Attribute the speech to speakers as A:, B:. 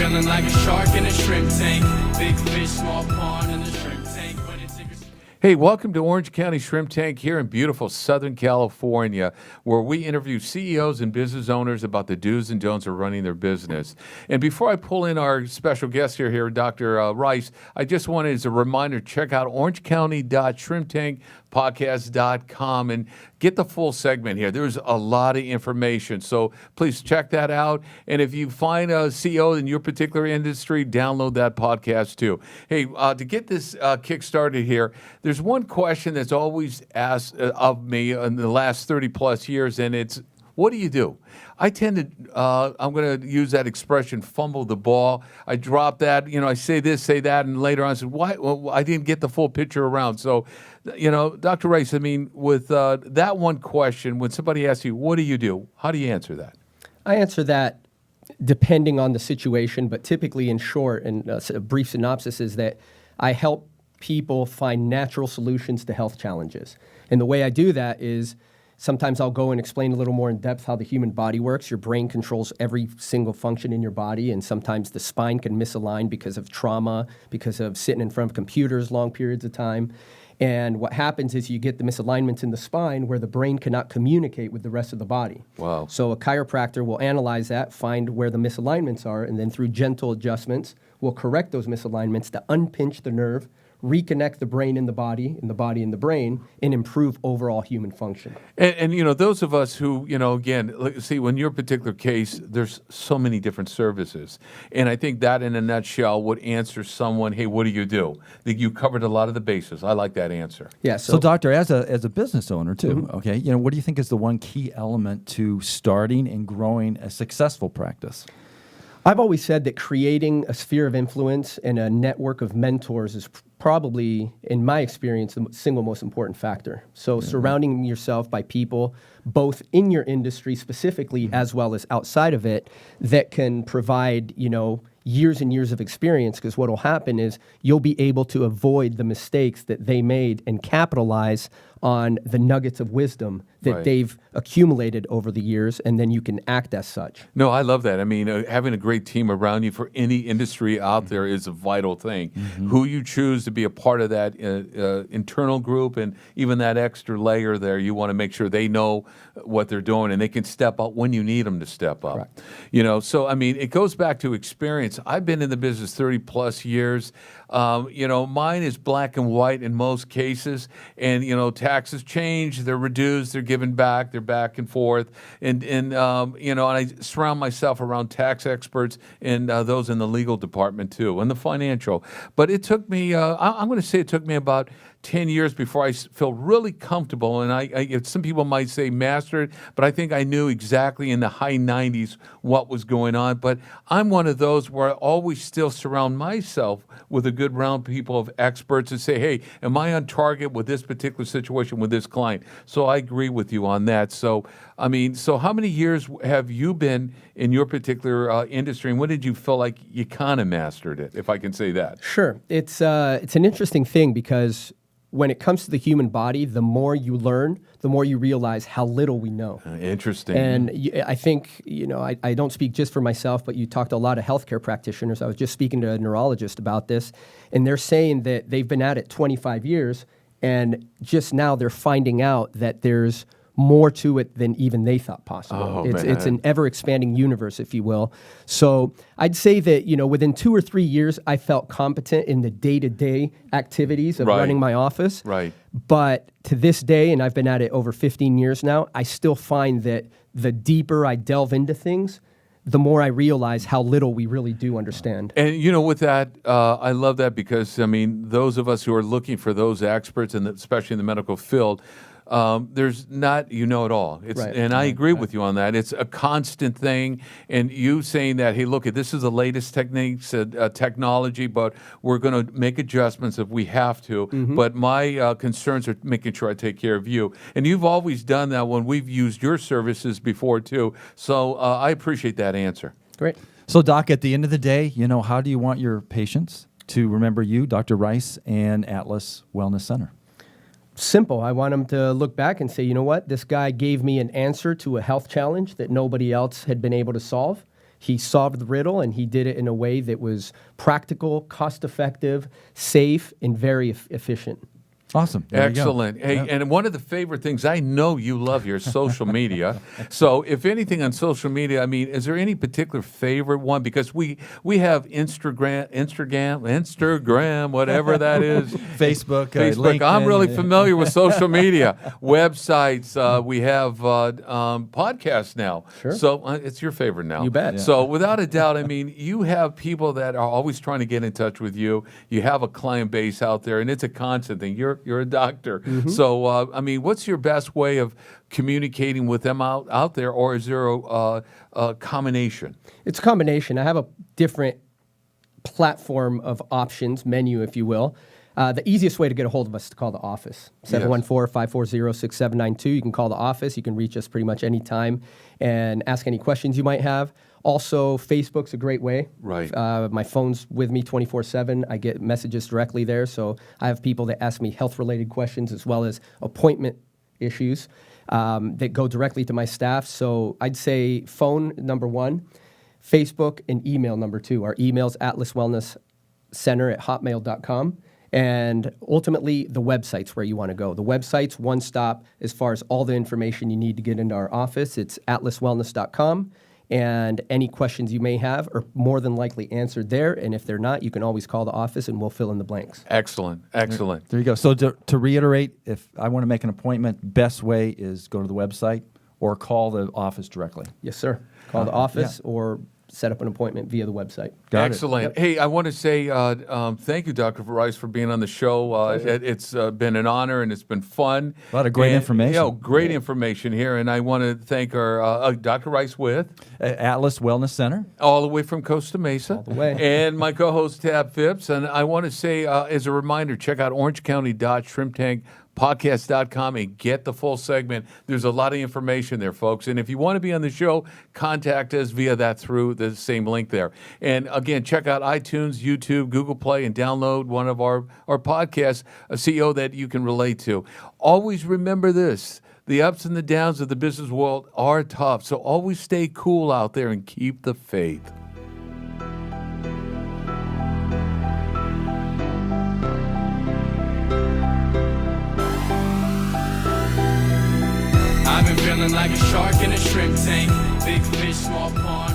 A: feeling like a shark in a shrimp tank. Big fish, small pond in the shrimp tank. When it's
B: Hey, welcome to Orange County Shrimp Tank here in beautiful Southern California, where we interview CEOs and business owners about the do's and don'ts of running their business. And before I pull in our special guest here, Dr. Rice, I just wanted, as a reminder, check out orangecounty.shrimptankpodcast.com and get the full segment here. There's a lot of information, so please check that out. And if you find a CEO in your particular industry, download that podcast too. Hey, to get this kick started here, there's one question that's always asked of me in the last 30 plus years, and it's, what do you do? I tend to, I'm going to use that expression, fumble the ball. I drop that, I say this, say that, and later on I said, why? Well, I didn't get the full picture around. So, Dr. Rice, with that one question, when somebody asks you, what do you do? How do you answer that?
C: I answer that depending on the situation, but typically in short, and a brief synopsis is that I help people find natural solutions to health challenges. And the way I do that is sometimes I'll go and explain a little more in depth how the human body works. Your brain controls every single function in your body, and sometimes the spine can misalign because of trauma, because of sitting in front of computers long periods of time. And what happens is you get the misalignments in the spine where the brain cannot communicate with the rest of the body.
B: Wow.
C: So a chiropractor will analyze that, find where the misalignments are, and then through gentle adjustments, will correct those misalignments to unpinch the nerve, reconnect the brain in the body in the brain, and improve overall human function.
B: And those of us who, again, see, in your particular case, there's so many different services. And I think that in a nutshell would answer someone, hey, what do you do? That you covered a lot of the bases. I like that answer.
C: Yeah.
D: So doctor, as a business owner too, okay, what do you think is the one key element to starting and growing a successful practice?
C: I've always said that creating a sphere of influence and a network of mentors is probably, in my experience, the single most important factor. So surrounding yourself by people, both in your industry specifically, as well as outside of it, that can provide, years and years of experience, because what will happen is you'll be able to avoid the mistakes that they made and capitalize on the nuggets of wisdom that they've accumulated over the years, and then you can act as such.
B: No, I love that. Having a great team around you for any industry out there is a vital thing. Who you choose to be a part of that internal group and even that extra layer there, you want to make sure they know what they're doing and they can step up when you need them to step up.
C: Correct.
B: It goes back to experience. I've been in the business 30 plus years. Mine is black and white in most cases, and taxes change, they're reduced, they're given back, they're back and forth, and I surround myself around tax experts and those in the legal department too, and the financial. But it took me, I'm going to say it took me about 10 years before I feel really comfortable, and I some people might say mastered, but I think I knew exactly in the high 90s what was going on. But I'm one of those where I always still surround myself with a good round people of experts and say, hey, am I on target with this particular situation with this client? So I agree with you on that. So how many years have you been in your particular industry, and when did you feel like you kind of mastered it, if I can say that?
C: Sure. It's an interesting thing, because when it comes to the human body, the more you learn, the more you realize how little we know.
B: Interesting.
C: And I think, I don't speak just for myself, but you talk to a lot of healthcare practitioners. I was just speaking to a neurologist about this, and they're saying that they've been at it 25 years, and just now they're finding out that there's more to it than even they thought possible. It's an ever-expanding universe, if you will. So I'd say that, within 2 or 3 years, I felt competent in the day-to-day activities of running my office.
B: Right.
C: But to this day, and I've been at it over 15 years now, I still find that the deeper I delve into things, the more I realize how little we really do understand.
B: And, with that, I love that, because, those of us who are looking for those experts, and especially in the medical field, there's not it all. And I agree with you on that. It's a constant thing. And you saying that, hey, look, this is the latest techniques, technology, but we're going to make adjustments if we have to. But my concerns are making sure I take care of you. And you've always done that when we've used your services before, too. So I appreciate that answer.
C: Great.
D: So, Doc, at the end of the day, how do you want your patients to remember you, Dr. Rice, and Atlas Wellness Center?
C: Simple. I want them to look back and say, you know what? This guy gave me an answer to a health challenge that nobody else had been able to solve. he solved the riddle, and he did it in a way that was practical, cost-effective, safe, and very efficient.
D: Awesome. There you go.
B: Excellent. Hey, and one of the favorite things, I know you love your social media. So if anything on social media, I mean, is there any particular favorite one? Because we have Instagram, whatever that is.
D: Facebook,
B: Facebook. I'm
D: LinkedIn.
B: really familiar with social media, websites. We have podcasts now.
C: Sure.
B: So it's your favorite now.
C: You bet.
B: So without a doubt, I mean, you have people that are always trying to get in touch with you. You have a client base out there, and it's a constant thing. You're a doctor.
C: Mm-hmm.
B: So, I mean, what's your best way of communicating with them out there, or is there a combination?
C: It's a combination. I have a different platform of options, menu, if you will. The easiest way to get a hold of us is to call the office, 714-540-6792. You can call the office. You can reach us pretty much any time and ask any questions you might have. Also, Facebook's a great way.
B: Right.
C: My phone's with me 24/7. I get messages directly there. So I have people that ask me health-related questions as well as appointment issues that go directly to my staff. So I'd say phone, number one, Facebook, and email, number two. Our email's atlaswellnesscenter@hotmail.com. And ultimately, the website's where you want to go. The website's one stop as far as all the information you need to get into our office. It's atlaswellness.com. And any questions you may have are more than likely answered there. And if they're not, you can always call the office and we'll fill in the blanks.
B: Excellent. Excellent.
D: There you go. So to reiterate, if I want to make an appointment, best way is go to the website or call the office directly.
C: Yes, sir. Call the office or set up an appointment via the website.
D: Got it.
B: Excellent.
C: Yep.
B: Hey, I want to say thank you, Dr. Rice, for being on the show. It's been an honor and it's been fun.
D: A lot of great information.
B: You know, great information here. And I want to thank our Dr. Rice with
D: Atlas Wellness Center.
B: all the way from Costa Mesa.
C: All the way.
B: And my co-host, Tab Phipps. And I want to say, as a reminder, check out orangecounty.shrimptankpodcast.com and get the full segment. There's a lot of information there, folks. And if you want to be on the show, contact us via that through the same link there. And again, check out iTunes, YouTube, Google Play, and download one of our podcasts, a CEO that you can relate to. Always remember this. The ups and the downs of the business world are tough, so always stay cool out there and keep the faith.
A: I've been feeling like a shark in a shrimp tank. Big fish, small pond.